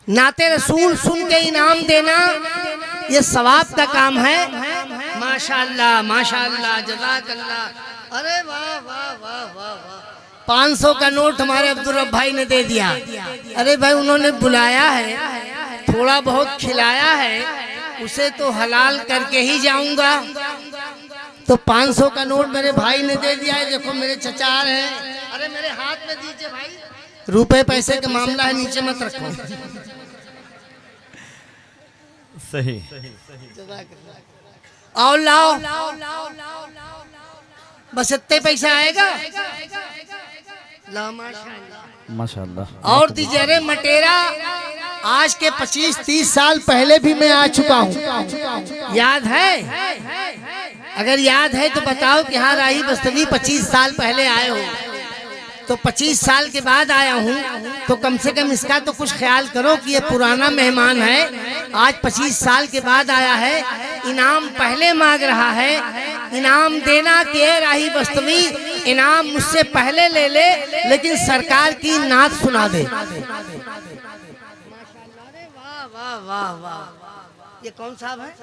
नाते रसूल सुन के इनाम देना ये सवाब का काम है। माशाअल्लाह माशाअल्लाह जज़ाकल्लाह। अरे वाह वाह वाह वाह वाह। 500 का नोट हमारे अब्दुल रब भाई ने दे दिया। अरे भाई उन्होंने बुलाया है, थोड़ा बहुत खिलाया है, उसे तो हलाल करके ही जाऊंगा। तो 500 का नोट मेरे भाई ने दे दिया है। देखो मेरे चचा हैं। अरे मेरे हाथ में दीजिए भाई, रुपए पैसे का मामला है, नीचे मत रखो। सही। और लाओ, बस इतने पैसा आएगा। माशाअल्लाह। और दीजिए। अरे मटेरा आज के 25-30 साल पहले भी मैं आ चुका हूँ, याद है? अगर याद है तो बताओ कि हाँ राही बस्तवी 25 साल पहले आए हो। तो 25 साल के बाद आया हूँ, तो कम से कम इसका तो कुछ ख्याल करो कि ये पुराना मेहमान है, आज 25 साल के बाद आया है, इनाम पहले मांग रहा है। इनाम देना के राही बस्तवी इनाम मुझसे पहले ले ले, लेकिन सरकार की नात सुना दे। वाह वाह वाह वाह। ये कौन साहब है?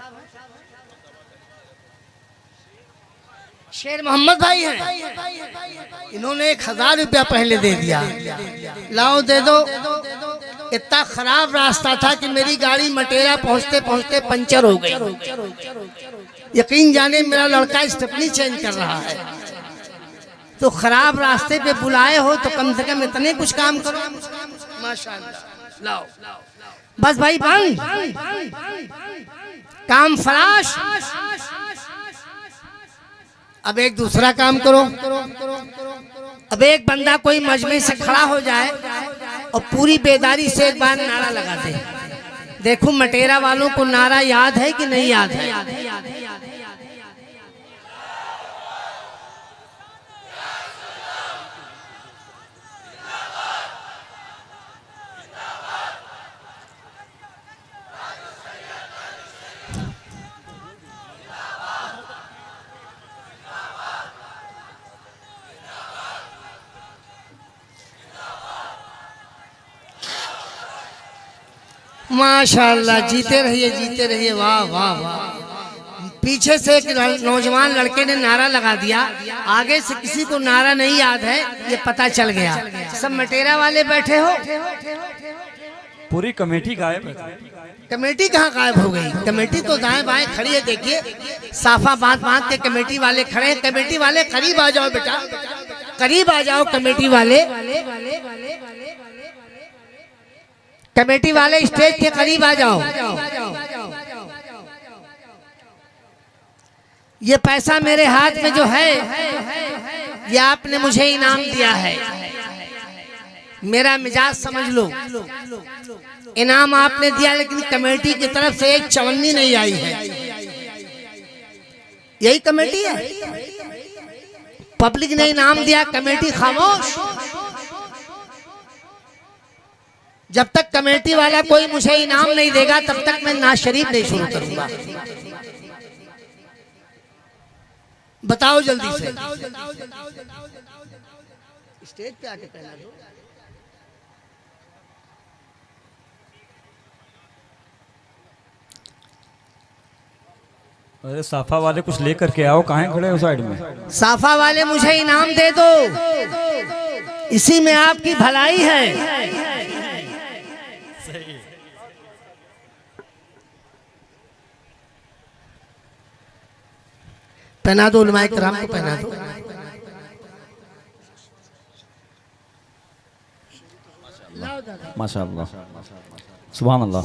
शेर मोहम्मद भाई हैं। इन्होंने 1000 रुपया पहले दे दिया। लाओ दे दो। इतना खराब रास्ता था कि मेरी गाड़ी मटेरा पहुंचते पहुंचते पंचर हो गई। यकीन जाने मेरा लड़का स्टेपनी चेंज कर रहा है। तो खराब रास्ते पे बुलाए हो तो कम से कम इतने कुछ काम करो। माशाअल्लाह। लाओ बस भाई बंद काम फराश। अब एक दूसरा काम करो। अब एक बंदा कोई मजमे से खड़ा हो जाए और पूरी बेदारी से एक बार नारा लगा दे। देखो मटेरा वालों को नारा याद है कि नहीं याद है? माशाअल्लाह। जीते रहिए। वाह वाह वाह। पीछे से एक नौजवान लड़के ने नारा लगा दिया, आगे से किसी को नारा नहीं याद है, ये पता चल गया। सब मटेरा वाले बैठे हो, पूरी कमेटी गायब है। कमेटी कहाँ गायब हो गई? कमेटी तो दाएं बाएं खड़ी है। देखिए साफा बांध के कमेटी वाले खड़े हैं। कमेटी वाले करीब आ जाओ बेटा, करीब आ जाओ। कमेटी वाले स्टेज के करीब आ जाओ। ये पैसा मेरे हाथ में जो है, ये आपने मुझे इनाम दिया है। मेरा मिजाज समझ लो। इनाम आपने दिया, लेकिन कमेटी की तरफ से एक चवन्नी नहीं आई है। यही कमेटी है। पब्लिक ने इनाम दिया, कमेटी खामोश। जब तक कमेटी वाला कोई मुझे इनाम नहीं देगा तब तक मैं नाज शरीफ नहीं शुरू करूंगा। बताओ जल्दी से। स्टेज पे आके पहला दो। अरे साफा वाले कुछ लेकर के आओ, कहाँ खड़े हो साइड में? साफा वाले मुझे इनाम दे दो, इसी में आपकी भलाई है। पहना दो, उलमाए किराम को पहना दो। माशाअल्लाह सुभान अल्लाह।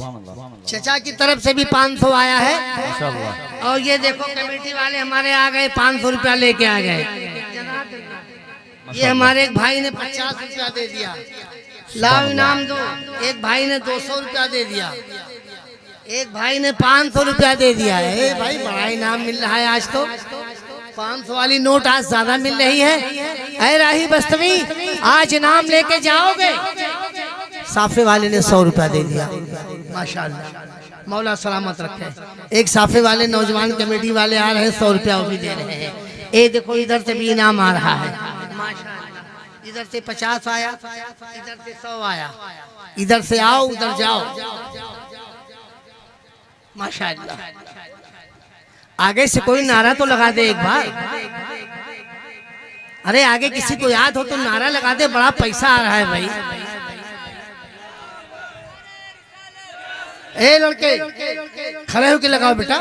चचा की तरफ से भी 500 आया है। माशाअल्लाह। और ये देखो कमेटी वाले हमारे आ गए, 500 रुपया लेके आ गए। ये हमारे एक भाई ने 50 रुपया दे दिया। लाओ इनाम दो। एक भाई ने 200 रुपया दे दिया। एक भाई ने 500 रुपया दे दिया है। भाई बड़ा इनाम मिल रहा है आज तो। 500 वाली नोट आज ज्यादा मिल रही है। ऐ राही बस्तवी आज इनाम लेके जाओगे? साफे वाले ने 100 रुपया दे दिया। माशाअल्लाह, मौला सलामत रखे। एक साफे वाले नौजवान कमेटी वाले आ रहे हैं, 100 रुपया वो भी दे रहे हैं। ये देखो इधर से भी इनाम आ रहा है। माशाअल्लाह। इधर से 50 आया, इधर से 100 आया, इधर से आओ उधर जाओ। माशाअल्लाह। आगे से कोई नारा तो लगा दे एक बार। अरे आगे किसी को याद हो तो नारा लगा दे, बड़ा पैसा आ रहा है भाई। ए लड़के खड़े होके लगाओ बेटा।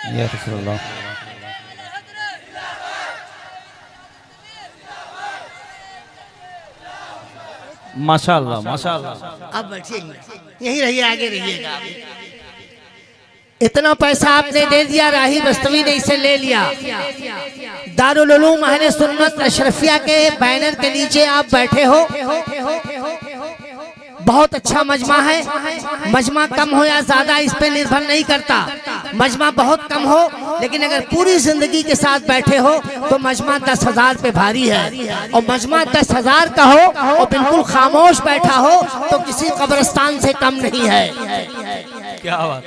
या रसूलल्लाह। माशाअल्लाह माशाअल्लाह। अब बैठिए, यहीं रहिए, आगे रहिएगा। इतना पैसा आपने दे दिया, राही बस्तवी ने इसे ले लिया। दारुल उलूम अहले सुन्नत अशरफिया के बैनर के नीचे आप बैठे हो। बहुत अच्छा मजमा है। मजमा कम हो या ज्यादा इस पे निर्भर नहीं करता। मजमा बहुत कम हो लेकिन अगर पूरी जिंदगी के साथ बैठे हो तो मजमा 10,000 पे भारी है। और मजमा 10,000 का हो और बिल्कुल खामोश बैठा हो तो किसी कब्रिस्तान से कम नहीं है। क्या बात।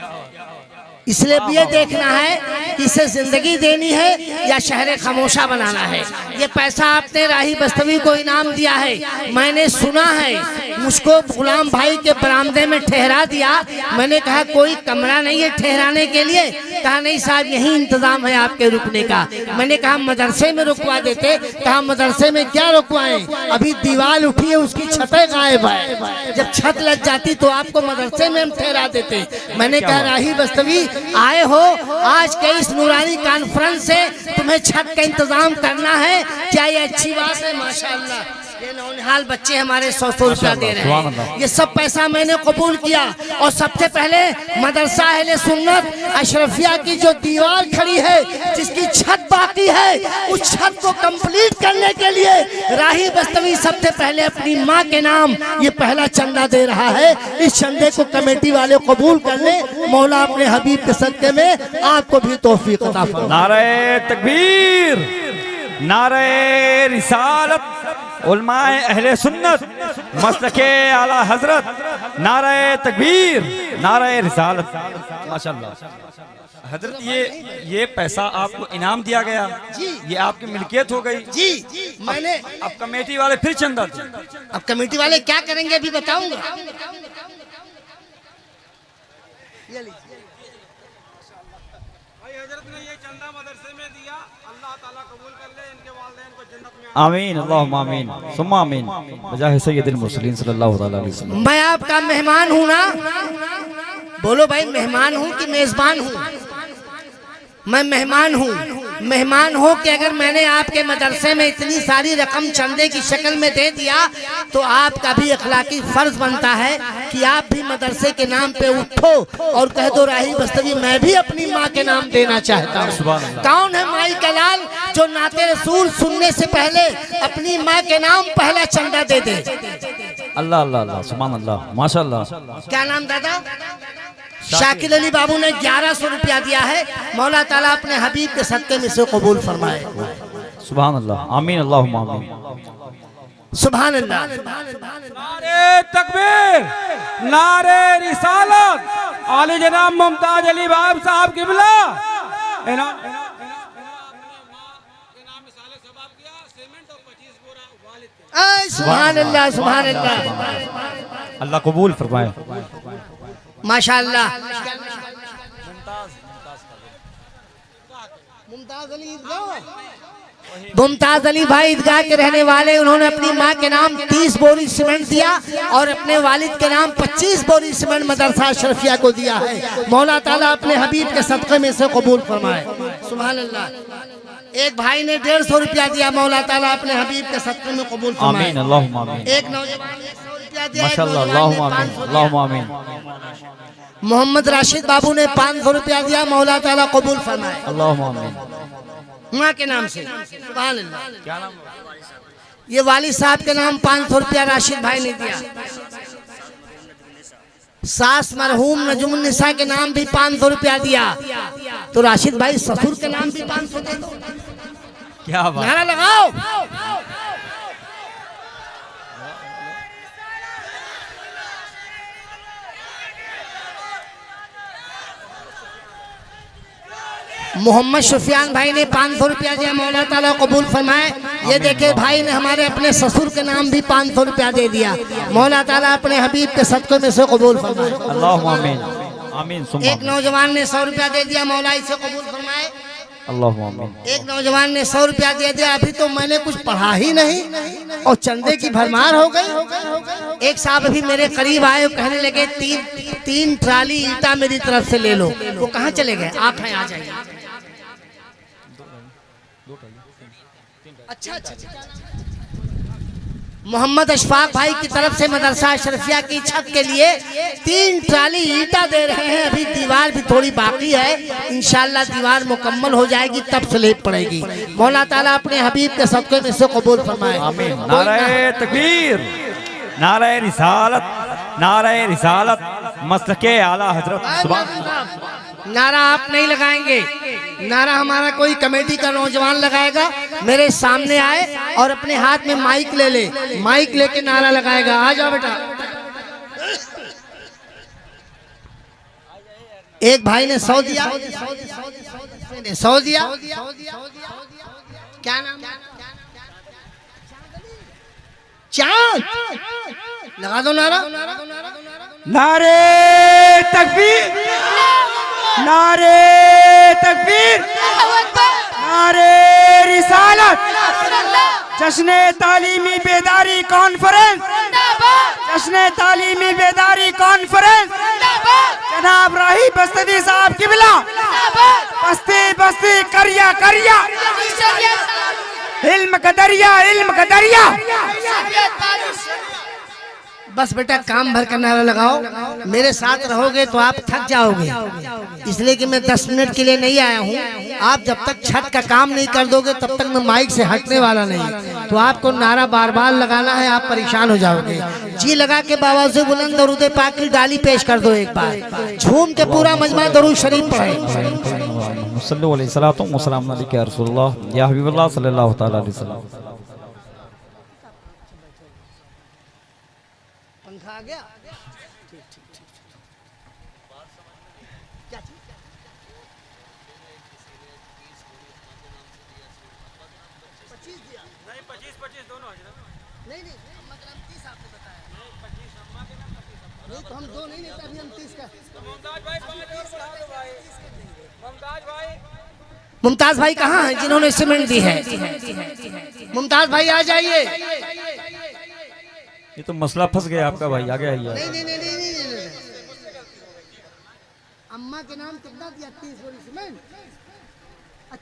इसलिए ये देखना है कि इसे जिंदगी देनी है या शहर खामोशा बनाना है। ये पैसा आपने राही बस्तवी को इनाम दिया है। मैंने सुना है, मुझको गुलाम भाई के बरामदे में ठहरा दिया। मैंने कहा कोई कमरा नहीं है ठहराने के लिए? कहा नहीं साहब यही इंतजाम है आपके रुकने का। मैंने कहा मदरसे में रुकवा देते। कहा मदरसे में क्या रुकवाएं, अभी दीवार उठी है उसकी छतें गायब है। जब छत लग जाती तो आपको मदरसे में हम ठहरा देते। मैंने कहा राही बस्तवी आए हो, आज के इस नूरानी कॉन्फ्रेंस से तुम्हें छत का इंतजाम करना है, क्या ये अच्छी बात है? माशाअल्लाह। ये नौनिहाल बच्चे हमारे 100 रुपया दे रहे हैं। ये सब पैसा मैंने कबूल किया। और सबसे पहले मदरसा अहले सुन्नत अशरफिया की जो दीवार खड़ी है, जिसकी छत बाकी है, उस छत को कंप्लीट करने के लिए राही बस्तवी सबसे पहले अपनी माँ के नाम ये पहला चंदा दे रहा है। इस चंदे को कमेटी वाले कबूल कर ले। मौला अपने हबीब के सदके में आपको भी तौफीक अता फरमाए। नारे तकबीर, नारे रिसालत, उलमाए अहले सुन्नत, मसलके आला हजरत, नारे तकबीर, नारे रिसालत। माशाअल्लाह। हजरत ये पैसा आपको इनाम दिया गया जी, ये आपकी मिल्कियत हो गई जी। मैंने अब कमेटी वाले फिर चंदा दें। अब कमेटी वाले क्या करेंगे अभी बताऊंगा। आमीन अल्लाहुम्मा आमीन सुम्मा आमीन बजाहे सय्यदुल मुरसलीन सल्लल्लाहु अलैहि वसल्लम। मैं आपका मेहमान हूँ ना? बोलो भाई, मेहमान हूँ कि मेजबान हूँ? मैं मेहमान हूँ। मेहमान हो कि अगर मैंने आपके मदरसे में इतनी सारी रकम चंदे की शक्ल में दे दिया तो आपका भी अखलाकी फर्ज बनता है कि आप भी मदरसे के नाम पे उठो और कह दो राही बस्तवी मैं भी अपनी माँ के नाम देना चाहता हूँ। कौन है माई का लाल जो नाते रसूल सुनने से पहले अपनी माँ के नाम पहला चंदा दे दे? अल्लाह अल्लाह अल्लाह सुभान अल्लाह माशाअल्लाह। क्या नाम दादा? शाकिल अली बाबू ने 1100 रुपया दिया है। मौला ताला अपने हबीब के सदके में से कबूल फरमाए। सुभान अल्लाह आमीन अल्लाहुम्मा आमीन सुभान अल्लाह। नारे तकबीर, नारे रिसालत, आली जनाब मुमताज अली बाब साहब किबला सुभान अल्लाह सुभान अल्लाह। अल्लाह कबूल फरमाए। माशाअल्लाह। मुमताज अली भाई ईदगाह के रहने वाले, उन्होंने अपनी माँ के नाम 30 बोरी सीमेंट दिया और अपने वालिद के नाम 25 बोरी सीमेंट मदरसा अशरफिया को दिया है। मौला ताला अपने हबीब के सदक़े में से कबूल फरमाए। सुभान अल्लाह। एक भाई ने 150 रुपया दिया। मौला ताला अपने हबीब के सदक़े में कबूल फरमाए। आमीन अल्लाहुम्मा आमीन। एक नौजवान ने 100 रुपया दिया। माशाअल्लाह अल्लाहुम्मा आमीन अल्लाहुम्मा आमीन। मोहम्मद राशिद बाबू ने 500 रुपया दिया। मौला ताला कबूल फरमाए। अल्लाहुम्मा आमीन। माँ के नाम से। सुभान अल्लाह। क्या नाम? ये वाली साहब के नाम 500 रुपया राशिद भाई ने दिया। सास मरहूम नजुमुन्निसा के नाम भी 500 रुपया दिया। तो राशिद भाई ससुर के नाम भी 500 दे दो। क्या बात। नारा लगाओ। मोहम्मद सुफियान भाई ने 500 रुपया दिया, मौला ताला कबूल फरमाए। ये देखे भाई ने हमारे अपने ससुर के नाम भी 500 रुपया दे दिया, मौला ताला अपने हबीब के सदक़े में से कबूल फरमाए। अल्लाहुम्मा आमीन आमीन सुम्मा एक नौजवान ने 100 रुपया दे दिया, मौला इसे कबूल फरमाए। अल्लाहुम्मा आमीन। एक नौजवान ने 100 रुपया दे दिया, अभी तो मैंने कुछ पढ़ा ही नहीं और चंदे की भरमार हो गई। एक साहब अभी मेरे करीब आए, कहने लगे तीन ट्राली ईंटा मेरी तरफ से ले लो। वो कहाँ चले गए? आप हैं, आ जाइए। अच्छा मोहम्मद अशफाक भाई की तरफ से मदरसा अशरफिया की छत के लिए 3 ट्राली ईंटा दे रहे हैं। अभी दीवार भी थोड़ी बाकी है, इंशाल्लाह दीवार मुकम्मल हो जाएगी तब स्लेब पड़ेगी। मौला ताला अपने हबीब के सदक़े में से कबूल फरमाए। आमीन। नारे तकबीर, नारे रिसालत, नारे रिसालत, मसलके आला हजरत। सुभान। नारा आप नहीं लगाएंगे, नारा हमारा कोई कमेटी का नौजवान लगाएगा। मेरे सामने आए और अपने हाथ में माइक ले ले, माइक लेके नारा लगाएगा। आ जाओ बेटा। एक भाई ने 100 दिया, 100 दिया। क्या नाम? चांद। लगा दो नारा। नारे तकबीर, नारे तकबीर, नारे रिसालत, जश्न तालीमी बेदारी कॉन्फ्रेंस, जश्न तालीमी बेदारी कॉन्फ्रेंस, जनाब राही बस्ती साहब किबला, बस्ती बस्ती करिया करिया, इल्म का दरिया, इल्म का दरिया। बस बेटा काम भर का नारा लगाओ, मेरे साथ रहोगे तो आप थक जाओगे, इसलिए कि मैं 10 मिनट के लिए नहीं आया हूँ। आप जब तक छत का काम नहीं कर दोगे तब तक मैं माइक से हटने वाला नहीं। तो आपको नारा बार बार लगाना है, आप परेशान हो जाओगे। जी लगा के बाबा से बुलंद दरूद पाक की डाली पेश कर दो, एक बार झूम के पूरा मजमा दरूद शरीफ पढ़े। सल्लल्लाहु अलैहि वसल्लम या रसूलुल्लाह या हबीबल्लाह सल्लल्लाहु तआला अलैहि वसल्लम। पंखा आ गया। नहीं मतलब 30 आपने बताया। नहीं तो हम 2 नहीं लेते, अभी हम 30 का। मुमताज भाई कहाँ हैं जिन्होंने सीमेंट दी है? मुमताज भाई आ जाइए। ये तो मसला फंस गया आपका भाई, आ गया यार। नहीं। अम्मा के नाम कितना दिया? 30 बोरी सीमेंट।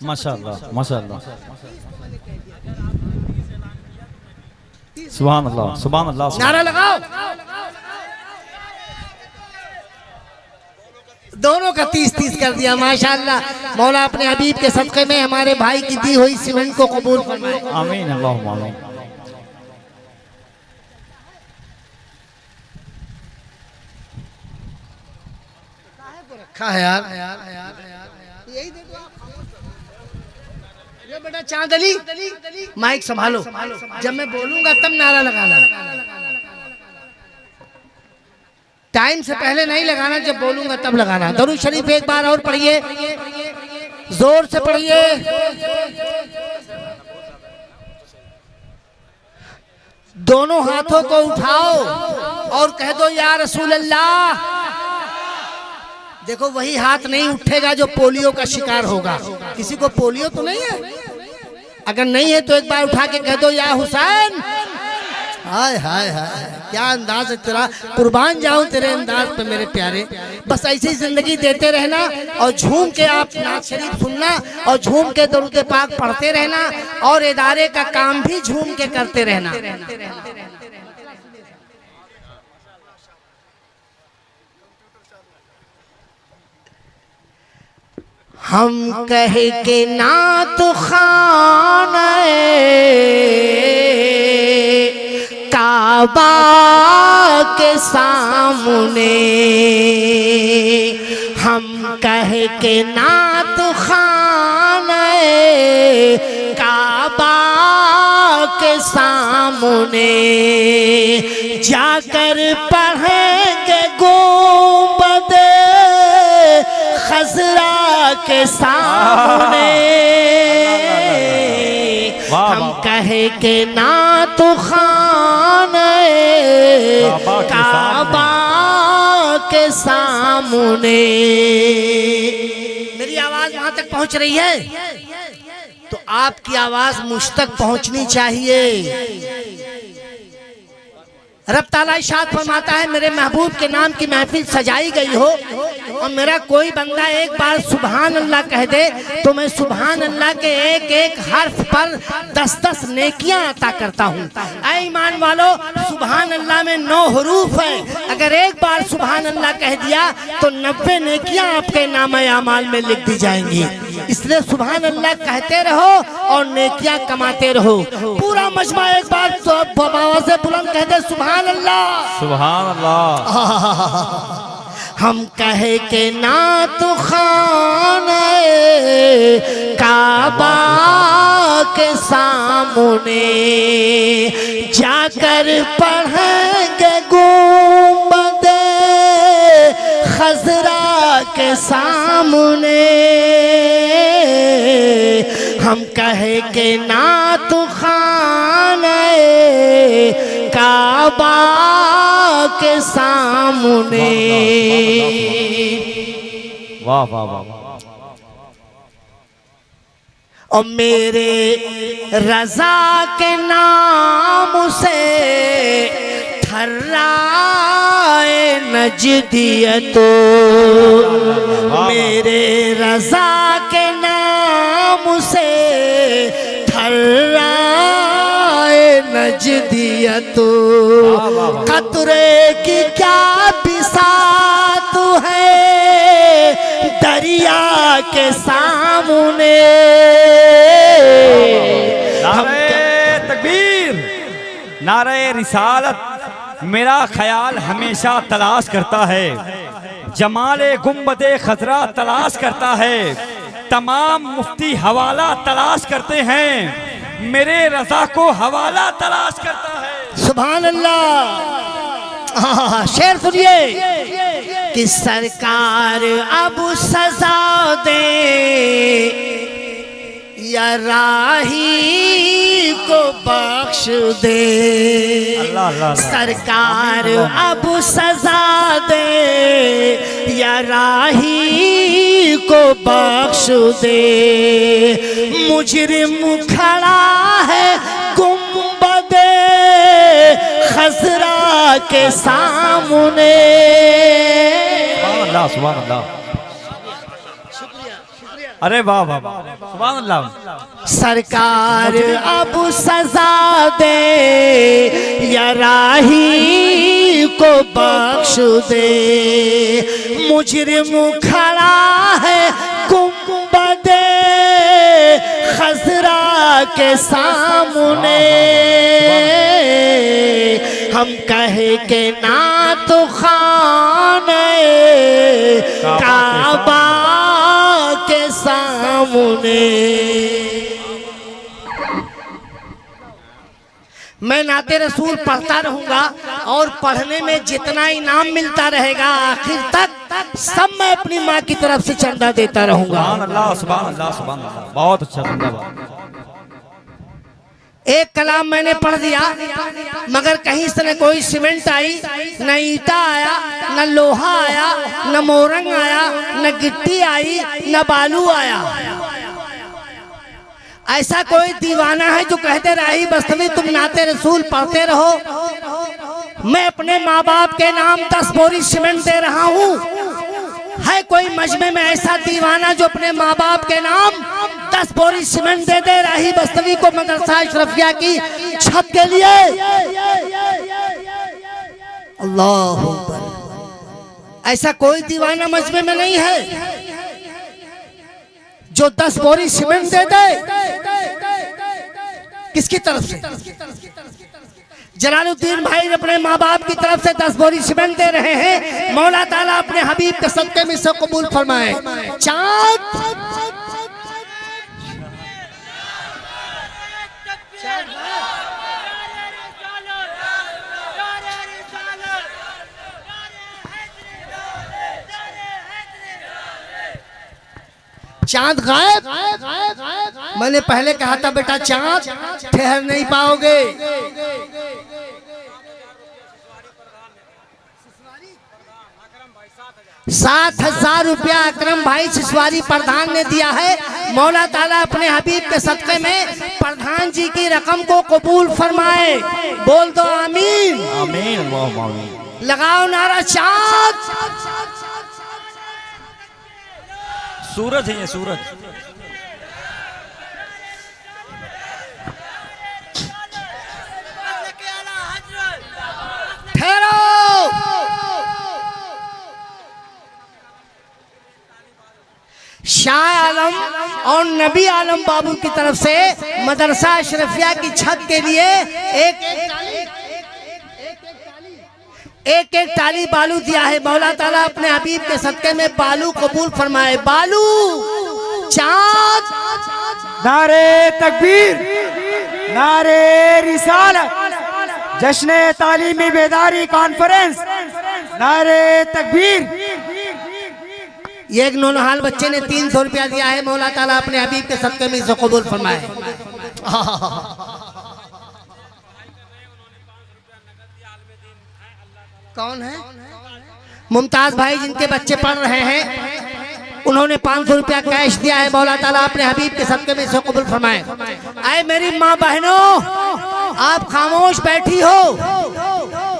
माशाअल्लाह माशाअल्लाह, सुभान अल्लाह सुभान अल्लाह। नारा लगाओ। दोनों का 30-30 कर दिया, माशाअल्लाह। मौला अपने हबीब के सदक़े में हमारे भाई की दी हुई सीमेंट को कबूल फरमाए। आमीन अल्लाहुम्मा आमीन। रखा है यार, यही देखो आप। ये बेटा चांद अली, माइक संभालो, जब मैं बोलूंगा तब नारा लगाना। टाइम से पहले नहीं लगाना, जब बोलूंगा तब लगाना। दरूद शरीफ एक बार और पढ़िए, जोर से पढ़िए। दोनों हाथों को उठाओ और कह दो या रसूल अल्लाह। देखो वही हाथ नहीं उठेगा जो पोलियो का शिकार होगा। किसी को पोलियो तो नहीं है? अगर नहीं है तो एक बार उठा के कह दो या हुसैन। हाय हाय हाय, क्या अंदाज है तेरा, कुर्बान जाऊं तेरे अंदाज पे मेरे प्यारे। बस ऐसी जिंदगी देते रहना और झूम के आप नात शरीफ सुनना और झूम के दरूद पाक पढ़ते रहना और इदारे का काम भी झूम के करते रहना। हम कह के नात खाने काबा के सामने, हम कह के नात खाने काबा के सामने जाकर पढ़ेंगे गुंबदे खज़रा के सामने वाह, हम वाह। कहे के ना तो खाने काबा के सामने। मेरी आवाज वहां तक पहुंच रही है तो आपकी आवाज मुझ तक पहुंचनी चाहिए। रब ताला इरशाद फरमाता है मेरे महबूब के नाम की महफिल सजाई गई हो और मेरा कोई बंदा एक बार सुभान अल्लाह कह दे तो मैं सुभान अल्लाह के एक एक हर्फ पर 10-10 नेकियां अता करता हूँ। ऐ ईमान वालो, सुभान अल्लाह में 9 हरूफ है। अगर एक बार सुभान अल्लाह कह दिया तो 90 नेकियां आपके नामे आमाल में लिख दी जाएंगी। इसलिए सुभान अल्लाह कहते रहो और नेकियां कमाते रहो। पूरा मजमा एक बार बाबा से बुलंद कह दे सुभान अल्लाह। सुभान अल्लाह। हम कहे के ना तो खाने काबा के सामने जाकर पढ़ेंगे गुंबदे खजरा के सामने। हम कहे के ना तो खाने काबा के सामने। वाह वाह वाह। और मेरे रजा के नाम से थर्राए नजदियतो। मेरे रजा के नाम से थर्राए नजदियतो। खतरे की क्या बिसात है दरिया के सामने। नारे तकबीर, नारे रिसालत मेरा ख्याल हमेशा तलाश करता है। जमाले गुंबदे खजरा तलाश करता है। तमाम मुफ्ती हवाला तलाश करते हैं, मेरे रजा को हवाला तलाश करता है। सुभान अल्लाह। शेर सुनिए कि सरकार अब सजा दे या राही को बख्श दे। अल्लाह, अल्लाह, अल्लाह। सरकार अब सजा दे या राही को बख्श दे। मुजरिम खड़ा है गुंबदे खजरा के सामने। सुभान अल्लाह, सुभान अल्लाह। अरे वाह वाह वाह, सुभान अल्लाह। सरकार अब सजा दे या राही को बख्श दे। मुजरिम खड़ा है गुंबदे खजरा के सामने। हम कहे के ना तो खाने काबा के सामने। मैं नाते रसूल पढ़ता रहूंगा और पढ़ने में जितना इनाम मिलता रहेगा आखिर तक सब मैं अपनी माँ की तरफ से चंदा देता रहूंगा। सुभान अल्लाह, सुभान अल्लाह, सुभान अल्लाह। बहुत अच्छा जिंदाबाद। एक कलाम मैंने पढ़ दिया मगर कहीं से न कोई सीमेंट आई, न ईटा आया, न लोहा आया, न मोरंग आया, न गिट्टी आई, न बालू आया। ऐसा कोई दीवाना है जो कहते राही बस्तवी तुम नाते रसूल पढ़ते रहो, मैं अपने माँ बाप के नाम 10 बोरी सीमेंट दे रहा हूँ। है कोई मजमे में ऐसा दीवाना जो अपने माँ बाप के नाम 10 बोरी सीमेंट दे दे राही बस्तवी को मदरसा अशरफिया की छत के लिए? अल्लाह अकबर। ऐसा कोई दीवाना मजमे में नहीं है जो 10 बोरी सीमेंट दे दे। किसकी तरफ से? जलालुद्दीन भाई अपने माँ बाप की तरफ से 10 बोरी सीमेंट दे रहे हैं। मौला ताला अपने हबीब के सदके में से कबूल फरमाए। चाँद चांद गायब। मैंने पहले कहा था बेटा चांद ठहर नहीं पाओगे। 7,000 रुपया अकरम भाई सिसवारी प्रधान ने दिया है। मौला ताला अपने हबीब के सदक़े में प्रधान जी की रकम को कबूल फरमाए। बोल दो आमीन। आमीन आमीन। लगाओ नारा चांद। सूरज है ये सूरज। ठहरो। शाह आलम और नबी आलम बाबू की तरफ से मदरसा अशरफिया की छत के लिए एक टाली बालू दिया है। मौला ताला अपने हबीब के सदक़े में बालू कबूल फरमाए। बालू चांद। नारे तकबीर, नारे रिसालत, जश्न तालीमी बेदारी कॉन्फ्रेंस, नारे तकबीर। ये एक नौनहाल बच्चे ने 300 रुपया दिया है। मौला ताला अपने हबीब के सदक़े में इसे कबूल फरमाए। कौन है? मुमताज भाई जिनके बच्चे पढ़ रहे हैं, उन्होंने 500 रुपया कैश दिया है। मौला ताला अपने हबीब के सदक़े में इसे कबूल फरमाए। आए मेरी माँ बहनों, आप खामोश बैठी हो।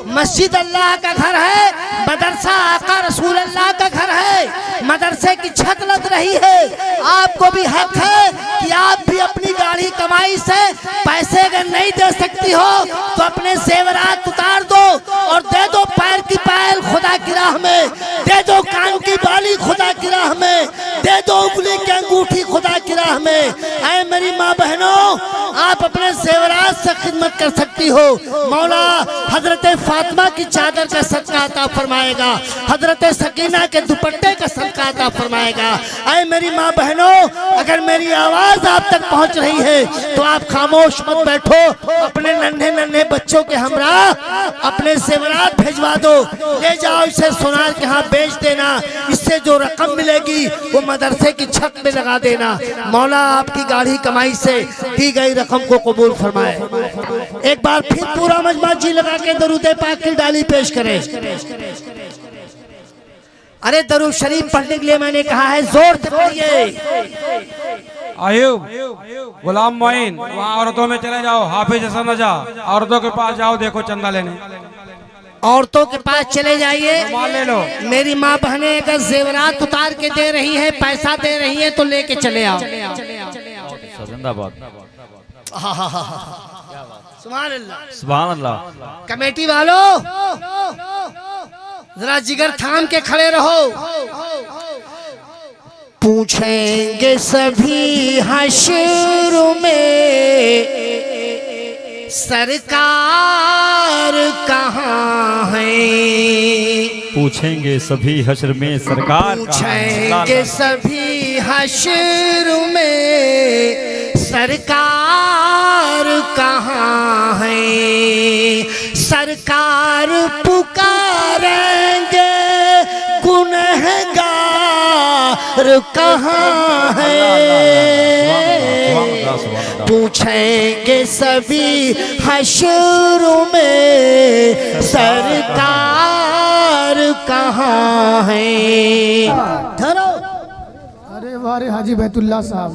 मस्जिद अल्लाह का घर है, मदरसा आका रसूल अल्लाह का घर है। मदरसे की छत लग रही है। आपको भी हक है कि आप भी अपनी गाढ़ी कमाई से पैसे अगर नहीं दे सकती हो तो अपने जेवरात उतार दो और दे दो। पैर की पायल खुदा की राह में दे दो, कान की बाली खुदा की राह में दे दो, उंगली की अंगूठी खुदा की राह में। ऐ मेरी माँ बहनों, आप अपने जेवरात से खिदमत कर सकती हो। मौला हजरत फातिमा की चादर का सदका अता फरमाएगा, हजरत सकीना के दुपट्टे का सदका अता फरमाएगा। ऐ मेरी माँ बहनों, अगर मेरी आवाज आप तक पहुँच रही है तो आप खामोश मत बैठो। अपने नन्हे नन्हे बच्चों के हमरा अपने जेवरात भेजवा दो। ले जाओ इसे सोनार के यहाँ बेच देना। इससे जो रकम मिलेगी वो मदरसे की छत में लगा देना। मौला आपकी गाढ़ी कमाई से दी गई रकम को कबूल फरमाए। एक बार फिर पूरा मजमा जी लगा के दरूद पाक की डाली पेश करें। अरे दरूद शरीफ पढ़ने के लिए मैंने कहा है, जोर से पढ़िए। आयुब, गुलाम मोइन, वहाँ औरतों में चले जाओ। हाफिज हसन रजा, औरतों के पास जाओ, देखो चंदा लेने। औरतों के पास चले जाइए। ले लो। मेरी मेरी माँ बहने अगर जेवरात उतार के दे रही है, पैसा दे रही है तो लेके चले आओ। सुभान अल्लाह, सुभान अल्लाह। कमेटी वालों जरा जिगर थाम के खड़े रहो। पूछेंगे सभी हश्र में सरकार कहाँ है। पूछेंगे सभी हश्र में सरकार पूछेंगे सभी हश्र में सरकार कहाँ है। सरकार पुकारेंगे गुनहगार कहाँ है। पूछेंगे सभी हश्र में सरकार कहाँ है। धरो। अरे वारे हाजी बैतुल्ला साहब,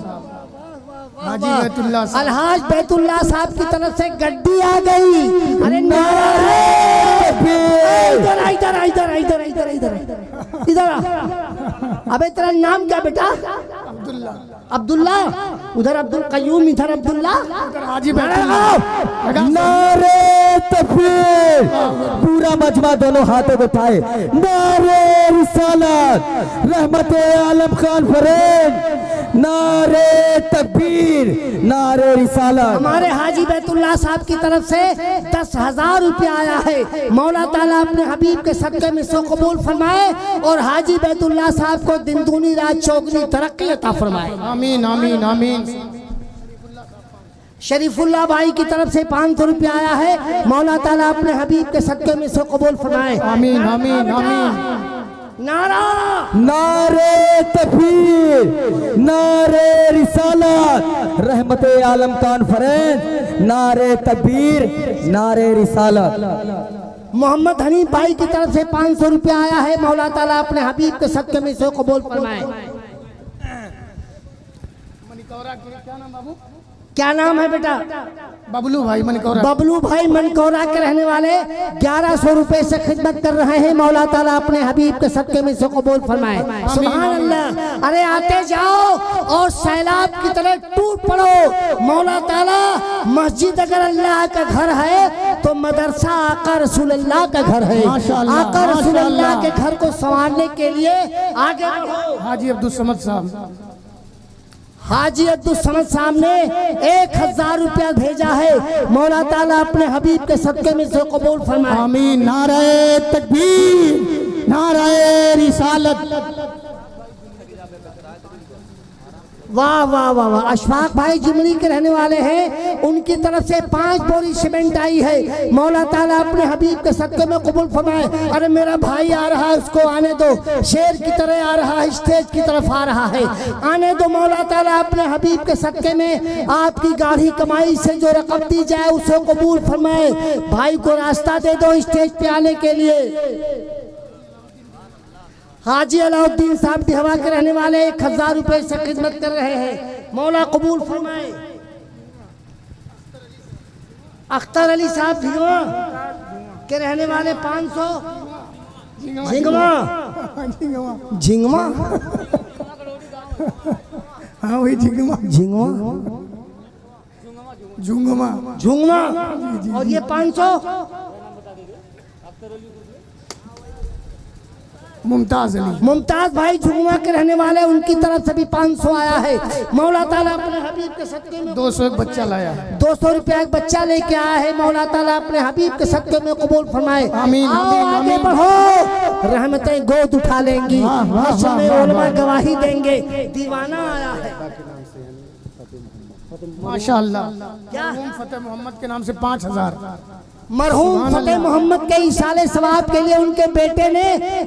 हाजी बैतुल्ला साहब। अलहाज बैतुल्ला साहब की तरफ से गड्डी आ गई। अरे नारे इधर इधर इधर इधर इधर इधर इधर। अबे तेरा नाम क्या बेटा? अब्दुल्ला। अब्दुल्ला। उधर अब्दुल कयूम, इधर अब्दुल्ला। हाजी बैतुल्ला। नारे तकबीर। पूरा मजमा दोनों हाथों को उठाए। नारे रिसालत, रहमत आलम कॉन्फ्रेंस, नारे तकबीर, नारे रिसालत। हमारे हाजी बैतुल्ला साहब की तरफ से 10,000 रुपया आया है। मौला ताला अपने हबीब के सदक़े में सो कबूल फरमाए और हाजी बैतुल्ला साहब को दिन दूनी रात चौगुनी तरक्की अता फरमाए। आमीन आमीन आमीन। शरीफुल्लाह भाई की तरफ से 500 रुपया आया है। मौला ताला अपने हबीब के सदक़े में सो कबूल फरमाए। आमीन आमीन आमीन। नारा नारे तकबीर, नारे रिसालत, रहमत आलम कॉन्फ्रेंस, नारे तकबीर, नारे रिसालत। मोहम्मद हनीफ भाई की तरफ से 500 रुपया आया है। मौला ताला अपने हबीब के सदके में इसे कबूल फरमाए। क्या नाम है बेटा? बबलू भाई मनकौरा। बबलू भाई मनकौरा के रहने वाले 1100 रुपए से खिदमत कर रहे हैं। मौला ताला अपने हबीब के सदके में से कबूल फरमाए। सुभान अल्लाह। अरे आते जाओ और सैलाब की तरह टूट पड़ो। मौला ताला मस्जिद अगर अल्लाह का घर है तो मदरसा आका रसूल अल्लाह का घर है। आका रसूल अल्लाह के घर को संवारने के लिए आगे बढ़ो। हाजी अब्दुल समद साहब, हाजी अब्दुल समद साहब ने 1000 रुपया भेजा है। मौला ताला अपने हबीब के सदके में से कबूल फरमाए। आमीन। नारे तकबीर, नारे रिसालत। वाह वाह वाह वाह। अशफाक भाई जिमनी के रहने वाले हैं, उनकी तरफ से 5 बोरी सीमेंट आई है। मौला ताला अपने हबीब के सदके में कबूल फरमाए। अरे मेरा भाई आ रहा है, उसको आने दो। शेर की तरह आ रहा है, स्टेज की तरफ आ रहा है, आने दो। मौला ताला अपने हबीब के सदके में आपकी गाढ़ी कमाई से जो रकम दी जाए उसे कबूल फरमाए। भाई को रास्ता दे दो स्टेज पे आने के लिए। हाजी अलाउद्दीन साहब दिहवा के रहने वाले 1000 रुपए से खिदमत कर रहे हैं। मौला कबूल फरमाए। अख्तर अली साहब भिगवा के रहने वाले 500। झिंगवा झिंगवा हाँ वही झिंगमा झिंगवा झुंगमा झुंगवा। और ये 500 मुमताज अली। मुमताज भाई झुंगवा के रहने वाले, उनकी तरफ से भी 500 आया है। मौला ताला अपने हबीब के सदके में 200 एक बच्चा लाया। 200 रुपया एक बच्चा लेके आया है। मौला ताला अपने हबीब के सदके में कबूल फरमाए। आमीन, आओ आमीन, आगे आमीन। बढ़ो, रहमतें गोद उठा लेंगी। वाह, वाह, हश्र में वाह, उलमा वाह। गवाही देंगे। दीवाना आया है। माशाअल्लाह। क्या? फतेह मोहम्मद के नाम से 5000। मरहूम फतेह मोहम्मद के इसाले सवाब के लिए उनके बेटे ने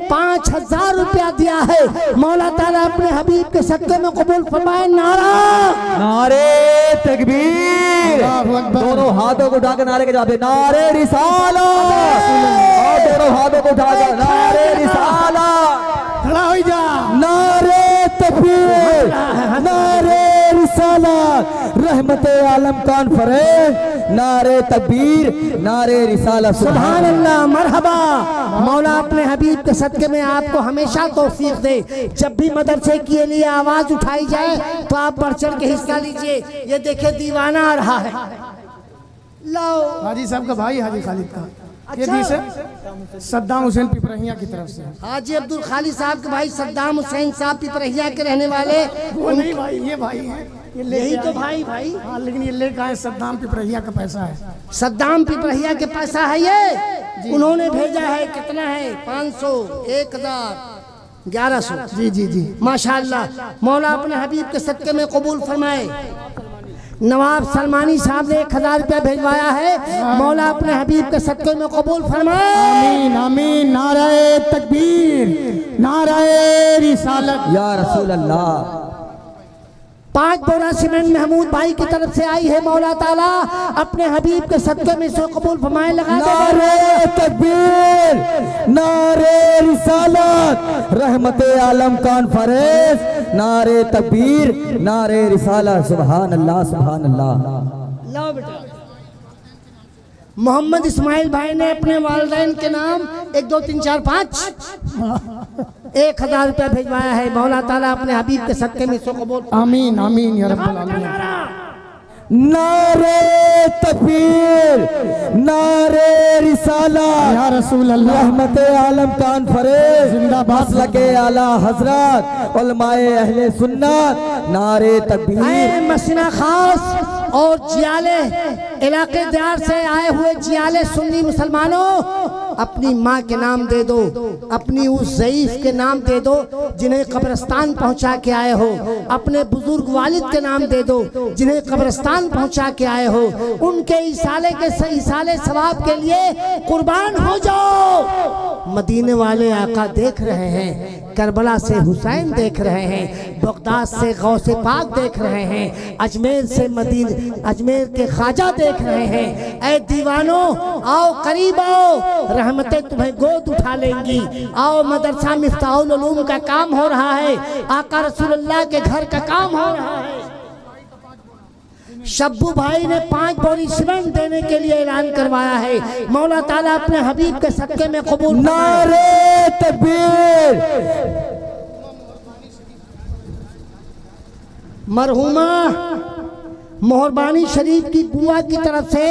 5000 रुपया दिया है। मौला ताला अपने हबीब के सदके में कबूल फरमाए। नारा नारे तकबीर, अल्लाहु अकबर। दोनों हाथों को उठाकर नारे के जवाब दे, नारे रिसालत। और दोनों हाथों को उठाकर नारे रिसालत। खड़ा हो जा। नारे तकबीर, नारे रिसालत, रहमत आलम कॉन्फ्रेंस, नारे तकबीर, नारे रिसालत। सुभान अल्लाह। मरहबा। मौला अपने हबीब के सदके में आपको हमेशा तौफीक दे। जब भी मदरसे के लिए आवाज उठाई जाए तो आप बढ़ चढ़ के हिस्सा लीजिए। ये देखिए दीवाना आ रहा है। लो हाजी साहब का भाई हाजी खालिद का। ये अच्छा। भी से सद्दाम हुसैन पिपरहिया की तरफ से। हाजी अब्दुल खालिद साहब के भाई सद्दाम हुसैन साहब पिपरहिया के रहने वाले। वो नहीं भाई, ये भाई है। ये लेके यही तो आए। भाई भाई हाँ लेकिन ये लेकर आए सद्दाम पिपरहिया का पैसा है। सद्दाम पिपरहिया के पैसा है ये। उन्होंने भेजा है। कितना है? 500, 1000, 1100। जी जी जी। माशाअल्लाह। मौला अपने हबीब के सदके में कबूल फरमाए। नवाब सलमानी साहब ने 1000 रुपया भेजवाया है। मौला अपने हबीब के सदके में कबूल फरमाए। आमीन आमीन। नारे तकबीर, नारे रिसालत। या रसूल अल्लाह। 5 बोरा सीमेंट महमूद भाई की तरफ से आई है। मौला ताला अपने हबीब के सदके में से कबूल फरमाए। लगा दे। नारे तकबीर, नारे रिसालत, रहमत आलम कॉन्फ्रेंस, नारे तकबीर, नारे रिसालत। सुभान अल्लाह, सुभान अल्लाह। लो बेटा। मोहम्मद इस्माइल भाई ने अपने वालिदैन के नाम 1 2 3 4 5 1000 रुपया भेजवाया है। मौला ताला अपने हबीब के सदके में से कबूल। आमीन आमीन या रब्बल आलमीन। नारे तकबीर, नारे रिसालत, या रसूल अल्लाह। रहमत आलम कॉन्फ्रेंस, जिंदाबाद। मसलके आला हजरत, उलमाए अहले सुन्नत, नारे तकबीर। मसीना खास और जियाले इलाके दार से आए हुए जियाले सुन्नी मुसलमानों, अपनी माँ के नाम दे दो, अपनी उस ज़ईफ के नाम दे दो जिन्हें कब्रिस्तान पहुंचा के आए हो, अपने बुजुर्ग वालिद के नाम दे दो जिन्हें कब्रिस्तान पहुंचा के आए हो। उनके इसाले के इसाले सवाब के लिए कुर्बान हो जाओ। मदीने वाले आका देख रहे हैं, करबला से हुसैन देख रहे हैं, बगदाद से गौसे पाक देख रहे हैं, अजमेर से अजमेर के ख्वाजा देख रहे हैं। ऐ दीवानों आओ करीब आओ, रहमतें तुम्हें गोद उठा लेंगी। आओ मदरसा मिफ्ताहुल उलूम का काम हो रहा है, आका रसूलुल्लाह के घर का काम हो रहा है। शब्बू भाई ने 5 बोरी सीमेंट देने के लिए ऐलान करवाया है। मौला ताला अपने हबीब के सदके में कबूल। नारे तकबीर। मरहुमा मोहरबानी शरीफ की बुआ की तरफ से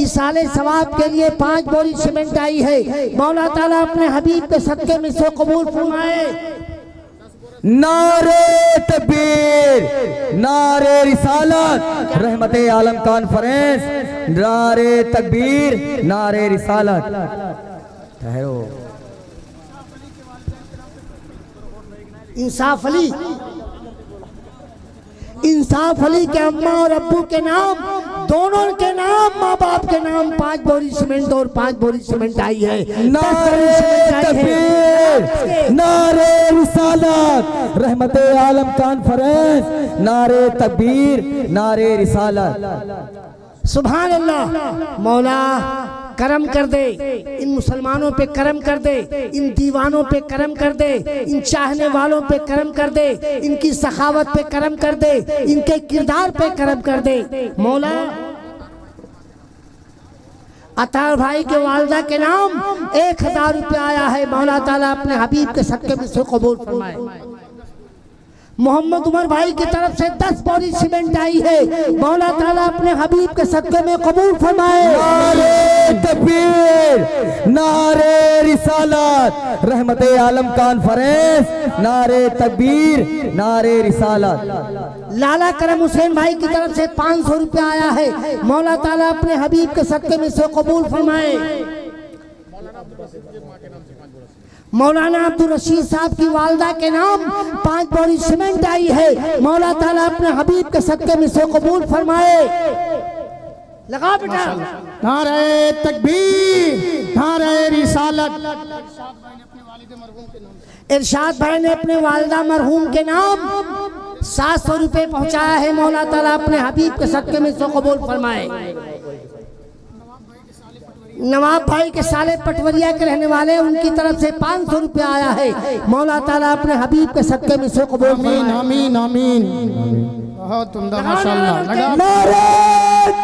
ईसाले सवाब के लिए 5 बोरी सीमेंट आई है। मौला ताला अपने हबीब के सदके में से कबूल फरमाए। नारे तकबीर, नारे रिसालत, रहमते आलम कॉन्फ्रेंस, नारे तकबीर, नारे रिसालत। ठहरो। इंसाफ अली के अम्मा और अब्बू के नाम, दोनों के नाम, माँ बाप के नाम 5 बोरी सीमेंट और 5 बोरी सीमेंट आई है। नारे तकबीर, नारे रिसालत, रहमते आलम कॉन्फ्रेंस, नारे तकबीर, नारे रिसालत। सुभान अल्लाह। मौला करम कर दे, इन मुसलमानों पे करम कर दे, इन दीवानों पे करम कर दे, इन चाहने वालों पे करम कर दे, इनकी सखावत पे करम कर दे, इनके किरदार पे करम कर दे। मौला अतार भाई के वालदा के नाम 1000 रुपया आया है। मौला ताला अपने हबीब के सदके में से कबूल फरमाए। मोहम्मद उमर भाई की तरफ से 10 बोरी सीमेंट आई है। मौला ताला अपने हबीब के सदके में कबूल फरमाए। नारे तकबीर, नारे रिसालत, रहमते आलम कॉन्फ्रेंस, नारे तकबीर, नारे रिसालत। लाला करम हुसैन भाई की तरफ से 500 रुपया आया है। मौला ताला अपने हबीब के सदके में से कबूल फरमाए। मौलाना अब्दुल रशीद साहब की वालदा के नाम 5 बोरी सीमेंट आई है। मौला ताला अपने हबीब के सदके में से कबूल फरमाए। लगा बेटा। नारे तकबीर, नारे रिसालत। इरशाद भाई ने अपने वालदा मरहूम के नाम 700 रुपए पहुंचाया है। मौला ताला अपने हबीब के सदके में से कबूल फरमाए। नवाब भाई के साले पटवरिया के रहने वाले, उनकी तरफ से 500 रुपया आया है। मौला ताला अपने हबीब के सदके में से कबूल फरमाए। आमीन आमीन। बहुत उम्दा माशाअल्लाह। लगा। नारे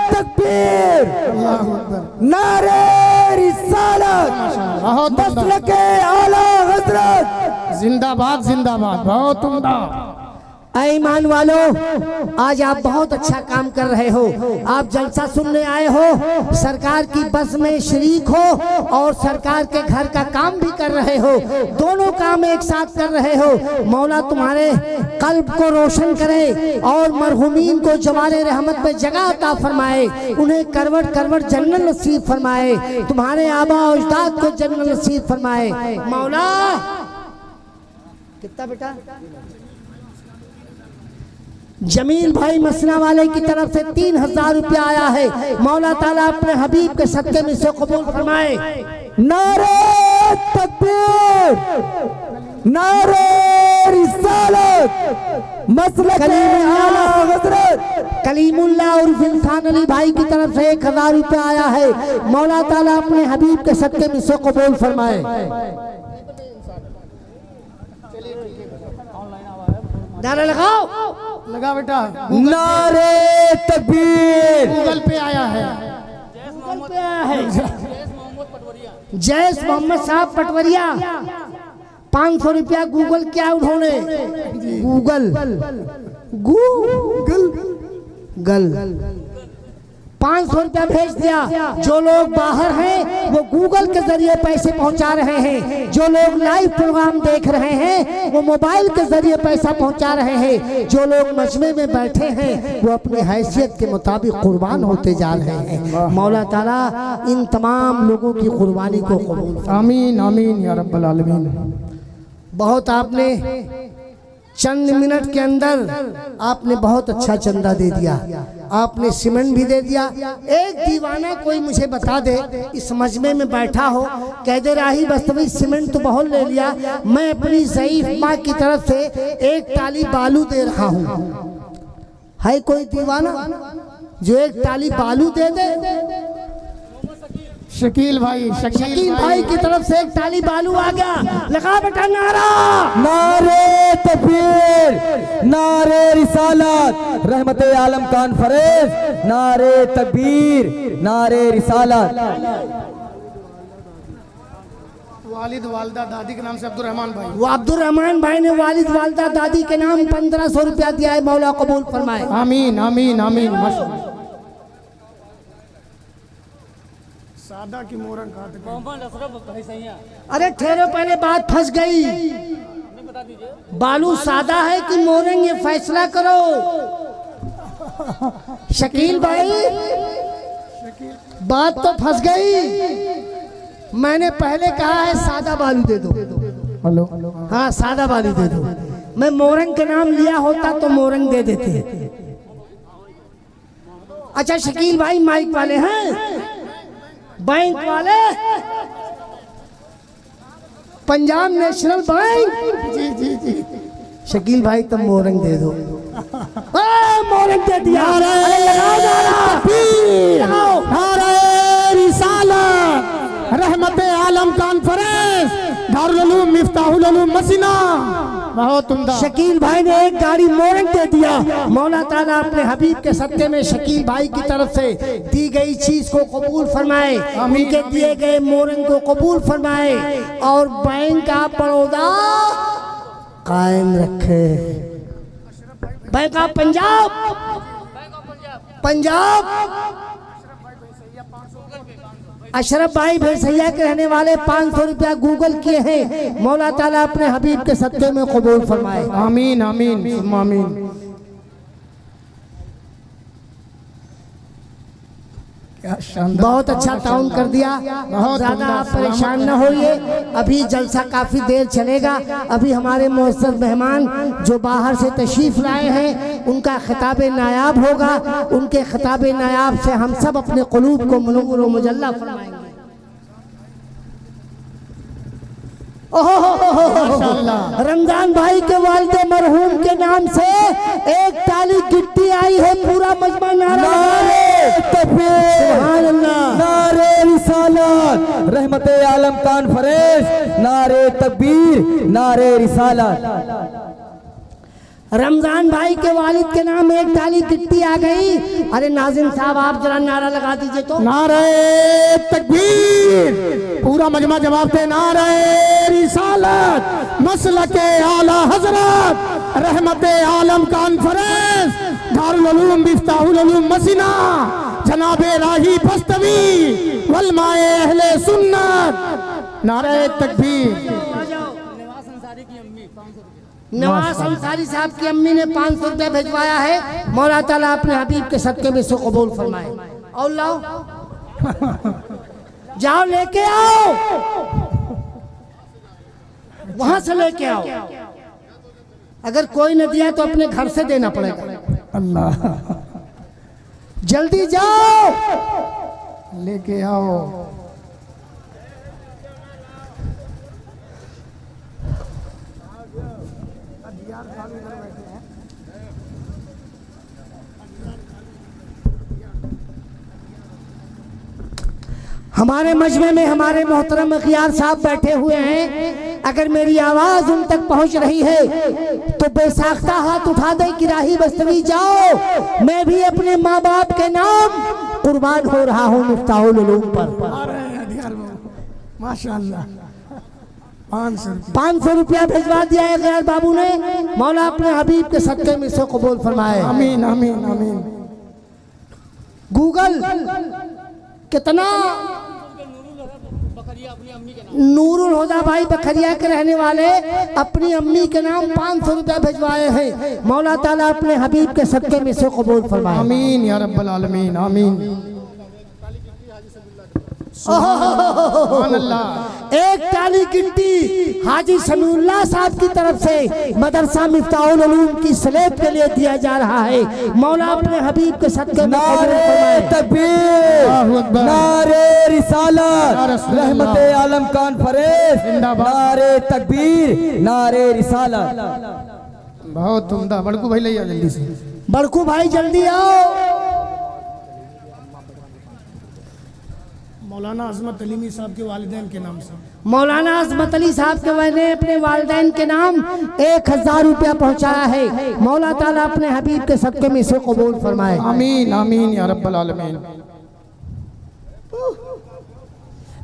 तकबीर, नारे रिसालत, बहुत मसलके आला हजरत, जिंदाबाद जिंदाबाद। बहुत उम्दा। ऐ ईमान वालों, आज आप बहुत अच्छा काम कर रहे हो। आप जलसा सुनने आए हो, सरकार की बस में शरीक हो और सरकार के घर का काम भी कर रहे हो। दोनों काम एक साथ कर रहे हो। मौला तुम्हारे कल्ब को रोशन करे और मरहुमीन को जवारे रहमत में जगह अता फरमाए। उन्हें करवट करवट जन्नत नसीब फरमाए। तुम्हारे आबा और अजदाद को जन्नत नसीब फरमाए। मौला कितना बेटा? जमील भाई मसना वाले की तरफ से 3000 रुपया आया है। मौला ताला अपने हबीब के सदके में से कबूल फरमाए। नारे तकबीर, नारे रिसालत, मसलके आला हजरत। कलीमुल्लाह और इंसान अली भाई की तरफ से 1000 रुपया आया है। मौला ताला अपने हबीब के सदके में से कबूल फरमाए। नारा लगाओ। लगा बेटा। नारे तकबीर। गूगल पे आया है। गूगल पे आया है। जैस मोहम्मद साहब पटवरिया 500 रुपया गूगल किया उन्होंने। गूगल गूगल गल 500 रुपया भेज दिया। जो लोग बाहर हैं वो गूगल के जरिए पैसे पहुंचा रहे हैं। जो लोग लाइव प्रोग्राम देख रहे हैं वो मोबाइल के जरिए पैसा पहुंचा रहे हैं। जो लोग मजमे में बैठे हैं वो अपनी हैसियत के मुताबिक कुर्बान होते जा रहे हैं। मौला ताला इन तमाम लोगों की कुर्बानी को कबूल। आमीन आमीन या रब्बल आलमीन। बहुत आपने चंद मिनट के अंदर आपने बहुत अच्छा चंदा दे दिया, आपने सीमेंट भी दे दिया। एक दीवाना कोई मुझे बता दे, इस मजमे में बैठा हो, कह दे राही बस्तवी सीमेंट तो बहुत ले लिया, मैं अपनी ज़ईफ माँ की तरफ से एक टाली बालू दे रहा हूँ। है कोई दीवाना जो एक टाली बालू दे दे? शकील भाई, शकील भाई की तरफ से एक टाली बालू आ गया। लगा बेटा नारा, नारे तकबीर, नारे रिसालत, रहमते आलम कॉन्फ्रेंस, नारे तकबीर, नारे रिसालत। वालिद वालदा दादी के नाम से अब्दुर्रहमान भाई। वो अब्दुर्रहमान भाई ने वालिद वालदा दादी के नाम 1500 रुपया दिया है। मौला कबूल फरमाए। आमीन आमीन आमीन। माशाअल्लाह। सादा की मोरंग अरे ठहरो, पहले बात फंस गई। बालू सादा है कि मोरंग, ये फैसला करो। शकील भाई, बात तो फंस गई। मैंने पहले कहा है सादा बालू दे दो। हेलो, हाँ सादा बालू दे दो। मैं मोरंग का नाम लिया होता तो मोरंग दे देते। अच्छा शकील भाई माइक वाले हैं, बैंक वाले, पंजाब नेशनल बैंक। जी जी जी। शकील भाई तुम मोरंग दे दो। मोरंग दे दिया। अरे लगाओ लगाओ। नारे रिसालत, रहमते आलम कॉन्फ्रेंस, दारुल उलूम मिफ्ताहुल उलूम मसीना। बहुत उम्दा। शकील भाई ने एक गाड़ी मोरंग दे दिया। मौला ताला अपने हबीब के सत्ते में शकील भाई की तरफ से दी गई चीज को कबूल फरमाए, उनके दिए गए मोरंग को कबूल फरमाए और बैंक ऑफ बड़ौदा कायम रखे। बैंक ऑफ पंजाब अशरफ भाई भैंसैया के रहने वाले 500 रुपया गूगल किए हैं। मौला ताला अपने हबीब के सत्ते में कबूल फरमाए। आमीन आमीन आमीन। क्या शानदार, बहुत अच्छा ताउन कर दिया। बहुत ज्यादा आप परेशान न होइए, अभी जलसा काफी देर चलेगा। अभी हमारे मुअज़्ज़ज़ मेहमान जो बाहर से तशरीफ लाए हैं उनका खिताब नायाब होगा। उनके खिताब नायाब से हम सब अपने क़ुलूब को मुनव्वर व मुजल्ला फरमाएंगे। रमजान भाई के वालिद मरहूम के नाम से एक टाली गिट्टी आई है। पूरा मजमा नारे तकबीर, सुभान अल्लाह, नारे रिसालत, रहमते आलम कॉन्फ्रेंस, नारे तकबीर, नारे रिसालत। रमजान भाई के वालिद के नाम एक टाली गिट्टी आ गई। अरे नाज़िम साहब आप जरा नारा लगा दीजिए तो। नारे तकबीर, पूरा मजमा जवाब दे। नारे रिसालत, मसलके आला हजरत, रहमते आलम कॉन्फ्रेंस, दारुल उलूम मिफ्ताहुल उलूम मसीना, जनाबे राही बस्तवी वलमाए अहले सुन्नत। नारे तकबीर। नवाज अंसारी साहब की अम्मी ने 500 रुपया भिजवाया है। मौला ताला अपने हबीब के सदके में से कबूल फरमाए। और लाओ, जाओ लेके आओ, वहां से लेके आओ। अगर कोई न दिया तो अपने घर से देना पड़ेगा। अल्लाह, जल्दी जाओ लेके आओ। हमारे मजमे में हमारे मोहतरम अखियार साहब बैठे हुए हैं। अगर मेरी आवाज उन तक पहुंच रही है तो बेसाख्ता हाथ उठा दे कि राही बस्तवी जाओ, मैं भी अपने माँ बाप के नाम कुर्बान हो रहा हूँ मिफ्ताहुल उलूम पर। माशाअल्लाह, 500 रुपया भिजवा दिया है गैर बाबू ने। मौला अपने हबीब के सदके में से कबूल फरमाए। आमीन आमीन आमीन। गूगल कितना नूरुल हुदा भाई बखरिया के रहने वाले अपनी अम्मी के नाम 500 रुपया भिजवाए हैं। मौला ताला अपने हबीब के सदके में से कबूल फरमाए। आमीन या रब्बल आलमीन। आमीन। सुभान अल्लाह। एक ताली गिनती हाजी समीउल्लाह साहब की तरफ से मदरसा मिफ्ताहुल उलूम की स्लेब के लिए दिया जा रहा है। मौला अपने हबीब के सदके में कबूल नारे फरमाए। तकबीर, अल्लाहु अकबर। नारे रिसालत, या रसूल अल्लाह। रहमते आलम कॉन्फ्रेंस, जिंदाबाद। नारे तकबीर, नारे रिसालत। बहुत उम्दा। बड़कू भाई ले आओ जल्दी से। बड़कू भाई जल्दी आओ। मौलाना अजमत अलीमी साहब के वालिदैन के नाम से मौलाना अजमत अली साहब के मैंने अपने वालिदैन के नाम 1000 रुपया पहुंचाया है। मौला ताला अपने हबीब के सदके में इसे कबूल फरमाए। आमीन आमीन या रब्बल आलमीन।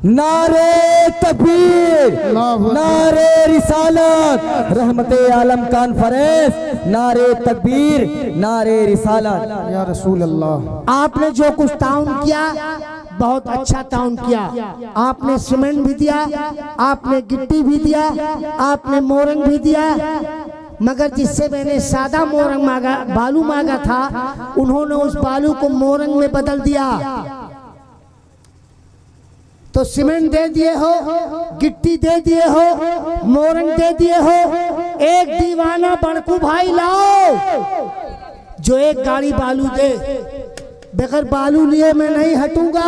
नारे तकबीर, अल्लाहु अकबर। नारे रिसालत, रहमते आलम कॉन्फ्रेंस, नारे तकबीर, नारे रिसालत। या रसूल अल्लाह। आपने जो कुछ ताउन किया बहुत अच्छा ताउन किया। आपने सीमेंट भी दिया, आपने गिट्टी भी दिया, आपने मोरंग भी दिया, मगर जिससे मैंने सादा मोरंग मांगा, बालू मांगा था, उन्होंने उस बालू को मोरंग में बदल दिया। तो सीमेंट दे दिए हो, गिट्टी दे दिए हो, मोरंग दे दिए हो। एक दीवाना बड़कू भाई लाओ जो एक गाड़ी बालू दे। बगैर बालू लिए मैं नहीं हटूंगा।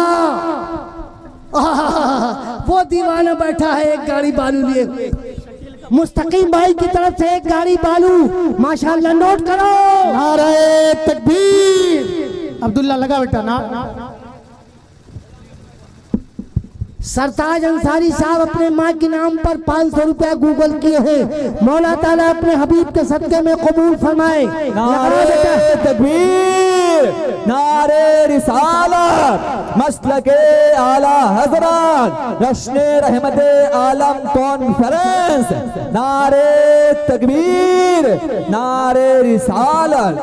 वो दीवाना बैठा है एक गाड़ी बालू लिए। मुस्तकीम भाई की तरफ से एक गाड़ी बालू माशाल्लाह, नोट करो। नारे तकबीर। अब्दुल्ला लगा बेटा ना। सरताज अंसारी साहब अपने माँ के नाम पर 500 रुपया गूगल किए हैं। मौला ताला अपने हबीब के सदके में कबूल फरमाए। नारे तकबीर, नारे रिसालत, मसलके आला हजरत, रश्ने रहमते आलम कॉन्फ्रेंस, नारे तकबीर, नारे रिसालत।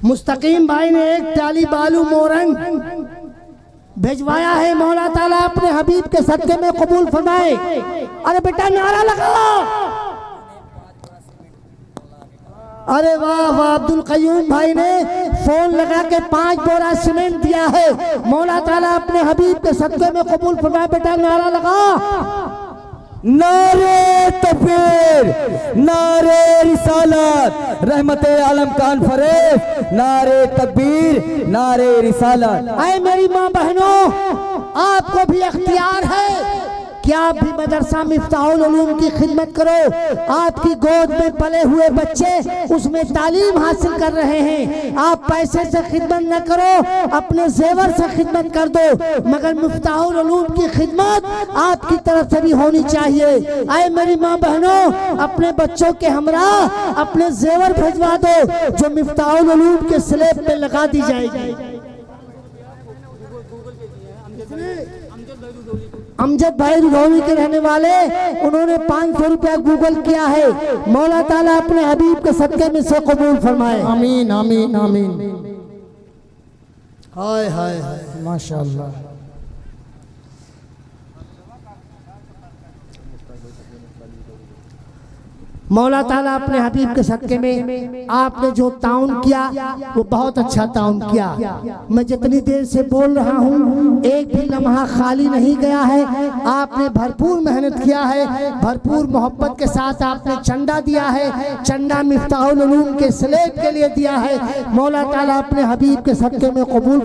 मुस्तकीम भाई ने एक टाली बालू मोरंग भेजवाया है। मौला ताला अपने हबीब के सदके में कबूल फरमाए। अरे बेटा नारा लगाओ। अरे वाह वाह। अब्दुल कयूम भाई ने फोन लगा के 5 बोरा सीमेंट दिया है। मौला ताला अपने हबीब के सदके में कबूल फरमाए। बेटा नारा लगा। नारे तकबीर, नारे रिसालत, रहमते आलम कॉन्फ्रेंस, नारे तकबीर, नारे रिसालत। आए मेरी माँ बहनों, आपको भी अख्तियार है कि आप भी मदरसा मिफ्ताहुल उलूम की खिदमत करो। आपकी गोद में पले हुए बच्चे उसमें तालीम हासिल कर रहे हैं। आप पैसे से खिदमत न करो, अपने जेवर से खिदमत कर दो, मगर मिफ्ताहुल उलूम की खिदमत आपकी तरफ से भी होनी चाहिए। आए मेरी माँ बहनों, अपने बच्चों के हमरा अपने जेवर भिजवा दो जो मिफ्ताहुल उलूम के स्लेब पे लगा दी जाएगी। अमजद भाई रुधौली के रहने वाले, उन्होंने 500 रुपया गूगल किया है। मौला ताला अपने हबीब के सदके में से कबूल फरमाए। आमीन आमीन आमीन। हाय हाय हाय। माशाअल्लाह। मौला ताला अपने हबीब के सदके में आपने जो ताउन किया वो बहुत अच्छा ताउन किया। मैं जितनी देर से बोल रहा हूँ एक भी लम्हा खाली नहीं गया है। आपने भरपूर मेहनत किया है, भरपूर मोहब्बत के साथ आपने चंदा दिया है। चंदा मिफ्ताहुल उलूम के स्लेब के लिए दिया है। मौला ताला अपने हबीब के सदके में कबूल